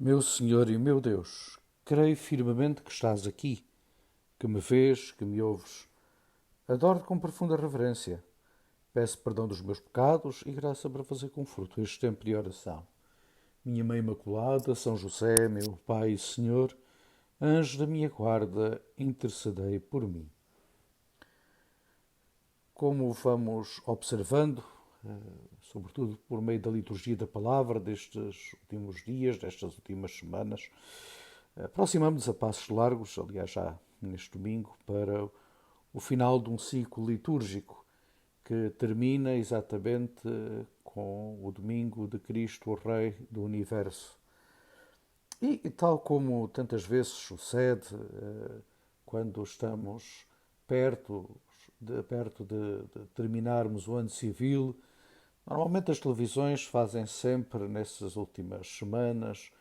Meu Senhor e meu Deus, creio firmemente que estás aqui, que me vês, que me ouves. Adoro-te com profunda reverência. Peço perdão dos meus pecados e graça para fazer com fruto este tempo de oração. Minha Mãe Imaculada, São José, meu Pai e Senhor, anjo da minha guarda, intercedei por mim. Como vamos observando, sobretudo por meio da liturgia da palavra destes últimos dias, destas últimas semanas, aproximamos-nos a passos largos, aliás, já neste domingo, para o final de um ciclo litúrgico que termina exatamente com o domingo de Cristo, o Rei do Universo. E tal como tantas vezes sucede quando estamos perto de terminarmos o ano civil, normalmente as televisões fazem sempre, nessas últimas semanas,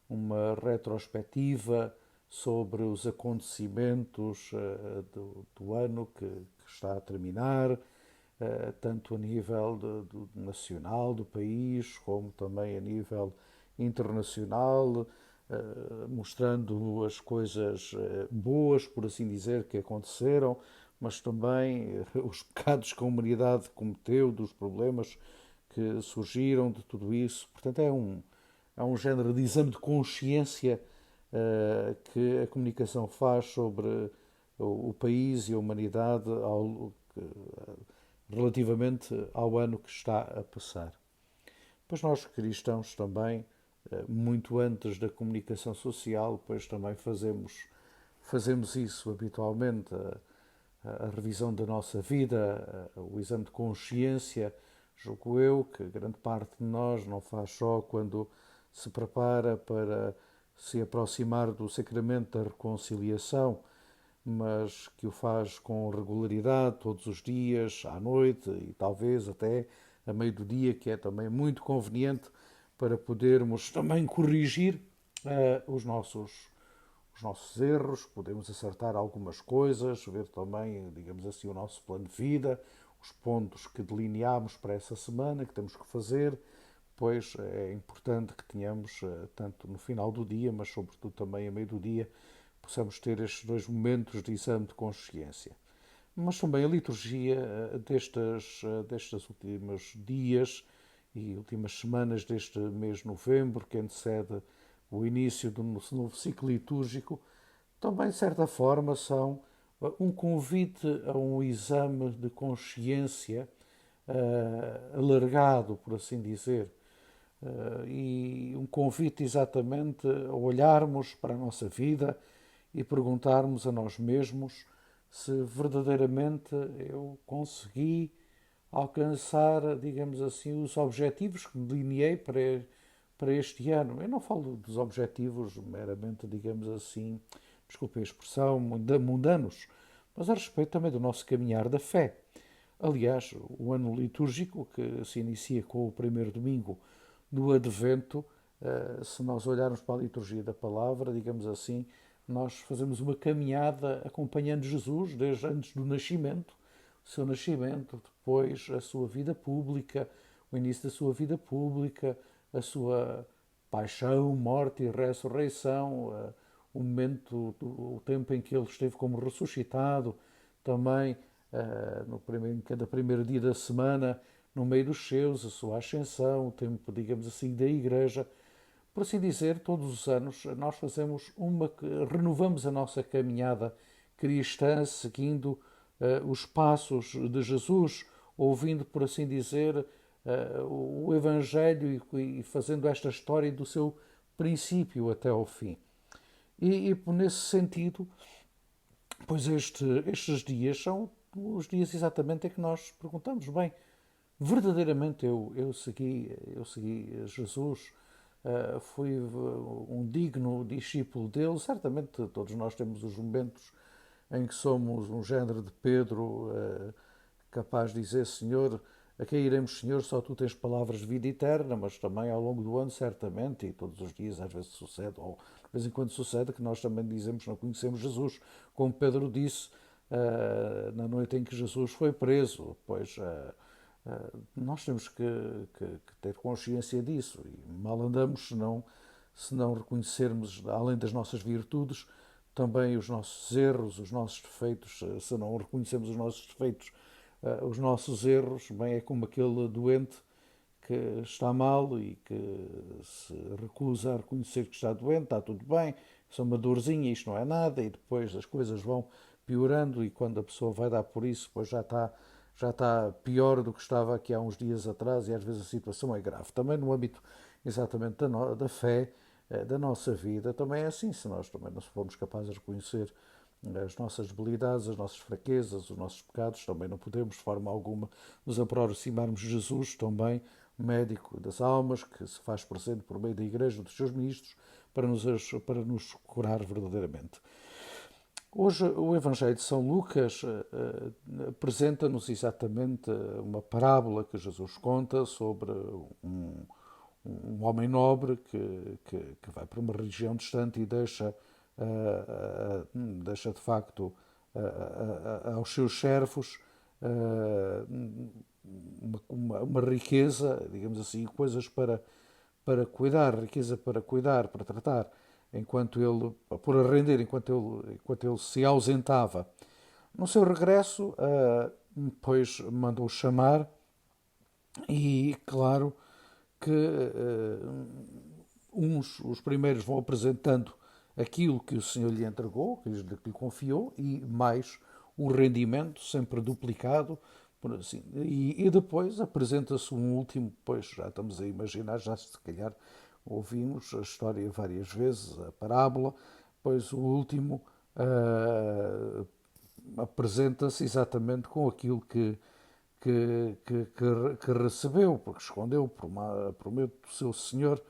uma retrospectiva sobre os acontecimentos do ano que está a terminar, tanto a nível do nacional do país, como também a nível internacional, mostrando as coisas boas, por assim dizer, que aconteceram, mas também os pecados que a humanidade cometeu, dos problemas que surgiram de tudo isso. Portanto, é um género de exame de consciência que a comunicação faz sobre o país e a humanidade relativamente ao ano que está a passar. Pois nós cristãos também, muito antes da comunicação social, pois também fazemos isso habitualmente, a revisão da nossa vida, o exame de consciência. Julgo eu que grande parte de nós não faz só quando se prepara para se aproximar do sacramento da reconciliação, mas que o faz com regularidade, todos os dias, à noite e talvez até a meio do dia, que é também muito conveniente para podermos também corrigir os nossos erros, podemos acertar algumas coisas, ver também, digamos assim, o nosso plano de vida, os pontos que delineámos para essa semana, que temos que fazer, pois é importante que tenhamos, tanto no final do dia, mas sobretudo também a meio do dia, possamos ter estes dois momentos de exame de consciência. Mas também a liturgia destes últimos dias e últimas semanas deste mês de novembro, que antecede o início do novo ciclo litúrgico, também, de certa forma, são um convite a um exame de consciência alargado, por assim dizer, e um convite exatamente a olharmos para a nossa vida e perguntarmos a nós mesmos se verdadeiramente eu consegui alcançar, digamos assim, os objetivos que me delineei para este ano. Eu não falo dos objetivos meramente, digamos assim, desculpe a expressão, mundanos, mas a respeito também do nosso caminhar da fé. Aliás, o ano litúrgico, que se inicia com o primeiro domingo do Advento, se nós olharmos para a liturgia da palavra, digamos assim, nós fazemos uma caminhada acompanhando Jesus desde antes do nascimento, o seu nascimento, depois a sua vida pública, o início da sua vida pública, a sua paixão, morte e ressurreição, o momento, o tempo em que ele esteve como ressuscitado, também no primeiro, em cada primeiro dia da semana, no meio dos seus, a sua ascensão, o tempo, digamos assim, da Igreja. Por assim dizer, todos os anos nós fazemos renovamos a nossa caminhada cristã, seguindo os passos de Jesus, ouvindo, por assim dizer, o Evangelho e fazendo esta história do seu princípio até ao fim. E nesse sentido, pois estes dias são os dias exatamente em que nós perguntamos, bem, verdadeiramente eu segui Jesus, fui um digno discípulo dele. Certamente todos nós temos os momentos em que somos um género de Pedro, capaz de dizer, Senhor, a quem iremos, Senhor, só tu tens palavras de vida eterna, mas também ao longo do ano, certamente, e todos os dias às vezes sucede, ou de vez em quando sucede, que nós também dizemos que não conhecemos Jesus, como Pedro disse na noite em que Jesus foi preso, pois nós temos que ter consciência disso, e mal andamos se não se não reconhecermos, além das nossas virtudes, também os nossos erros, os nossos defeitos. Se não reconhecermos os nossos defeitos, os nossos erros, bem, é como aquele doente que está mal e que se recusa a reconhecer que está doente, está tudo bem, só uma dorzinha, isto não é nada, e depois as coisas vão piorando e quando a pessoa vai dar por isso, depois já está pior do que estava aqui há uns dias atrás e às vezes a situação é grave. Também no âmbito exatamente da fé, da nossa vida, também é assim, se nós também não formos capazes de reconhecer as nossas debilidades, as nossas fraquezas, os nossos pecados, também não podemos de forma alguma nos aproximarmos de Jesus, também médico das almas, que se faz presente por meio da Igreja, dos seus ministros, para nos curar verdadeiramente. Hoje o Evangelho de São Lucas apresenta-nos exatamente uma parábola que Jesus conta sobre um homem nobre que vai para uma região distante e deixa de facto aos seus servos uma riqueza, digamos assim, coisas para cuidar, riqueza para cuidar, para tratar, enquanto ele, por arrender, enquanto ele se ausentava. No seu regresso, depois mandou chamar e, claro, que os primeiros vão apresentando aquilo que o Senhor lhe entregou, que lhe confiou, e mais o rendimento sempre duplicado, por assim. E depois apresenta-se um último, pois já estamos a imaginar, já se calhar ouvimos a história várias vezes, a parábola, pois o último apresenta-se exatamente com aquilo que recebeu, porque escondeu por meio do seu Senhor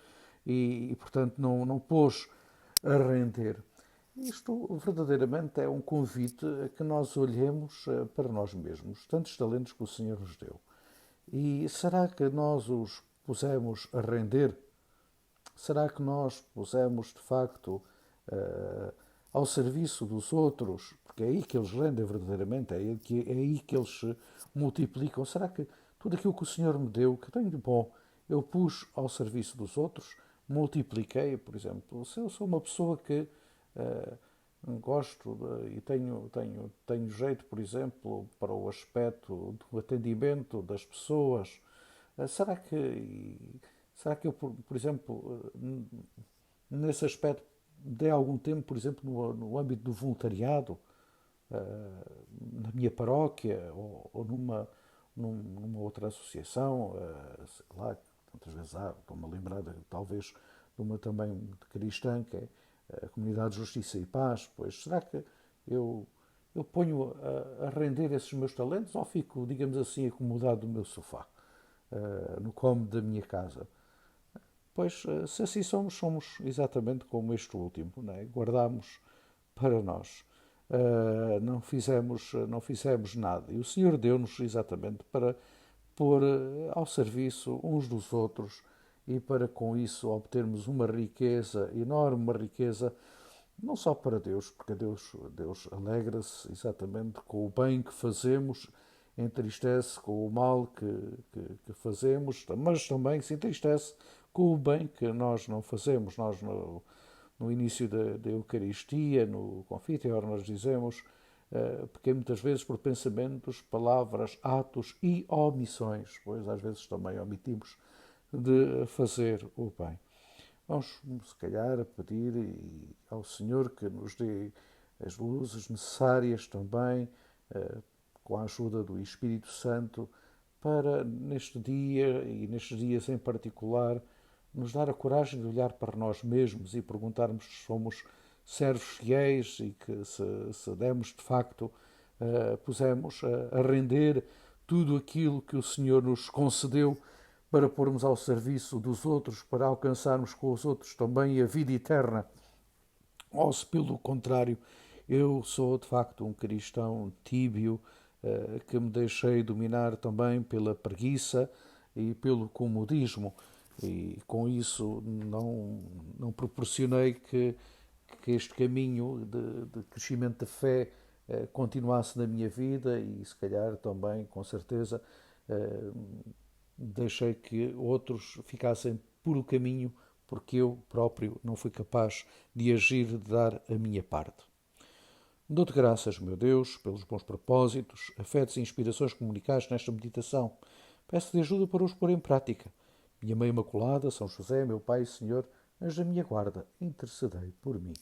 portanto, não pôs a render. Isto verdadeiramente é um convite a que nós olhemos para nós mesmos, tantos talentos que o Senhor nos deu. E será que nós os pusemos a render? Será que nós pusemos, de facto, ao serviço dos outros? Porque é aí que eles rendem verdadeiramente, é aí que eles se multiplicam. Será que tudo aquilo que o Senhor me deu, que tenho de bom, eu pus ao serviço dos outros? Multipliquei, por exemplo. Se eu sou uma pessoa que gosto e tenho jeito, por exemplo, para o aspecto do atendimento das pessoas, será que, será que eu, por exemplo, nesse aspecto, dei algum tempo, por exemplo, no âmbito do voluntariado, na minha paróquia ou numa outra associação, sei lá, tantas vezes há, estou-me a lembrar talvez de uma também cristã, que é a Comunidade de Justiça e Paz, pois será que eu, eu ponho a render esses meus talentos ou fico, digamos assim, acomodado no meu sofá, no cômodo da minha casa? Pois, se assim somos exatamente como este último, não é? Guardamos para nós. Não fizemos nada. E o Senhor deu-nos exatamente para pôr ao serviço uns dos outros e para com isso obtermos uma riqueza enorme, uma riqueza não só para Deus, porque Deus alegra-se exatamente com o bem que fazemos, entristece com o mal que fazemos, mas também se entristece com o bem que nós não fazemos. Nós, no início da Eucaristia, no Confiteor, nós dizemos pequei muitas vezes por pensamentos, palavras, atos e omissões, pois às vezes também omitimos de fazer o bem. Vamos, se calhar, pedir ao Senhor que nos dê as luzes necessárias também, com a ajuda do Espírito Santo, para neste dia e nestes dias em particular, nos dar a coragem de olhar para nós mesmos e perguntarmos se somos servos fiéis e que se demos de facto, pusemos a render tudo aquilo que o Senhor nos concedeu para pormos ao serviço dos outros, para alcançarmos com os outros também a vida eterna. Ou se, pelo contrário, eu sou de facto um cristão tíbio, que me deixei dominar também pela preguiça e pelo comodismo. E com isso não proporcionei que este caminho de crescimento da fé continuasse na minha vida e se calhar também, com certeza, deixei que outros ficassem por o caminho porque eu próprio não fui capaz de agir, de dar a minha parte. Dou-te graças, meu Deus, pelos bons propósitos, afetos e inspirações comunicados nesta meditação. Peço-te ajuda para os pôr em prática. Minha Mãe Imaculada, São José, meu Pai e Senhor, anjo da minha guarda, intercedei por mim.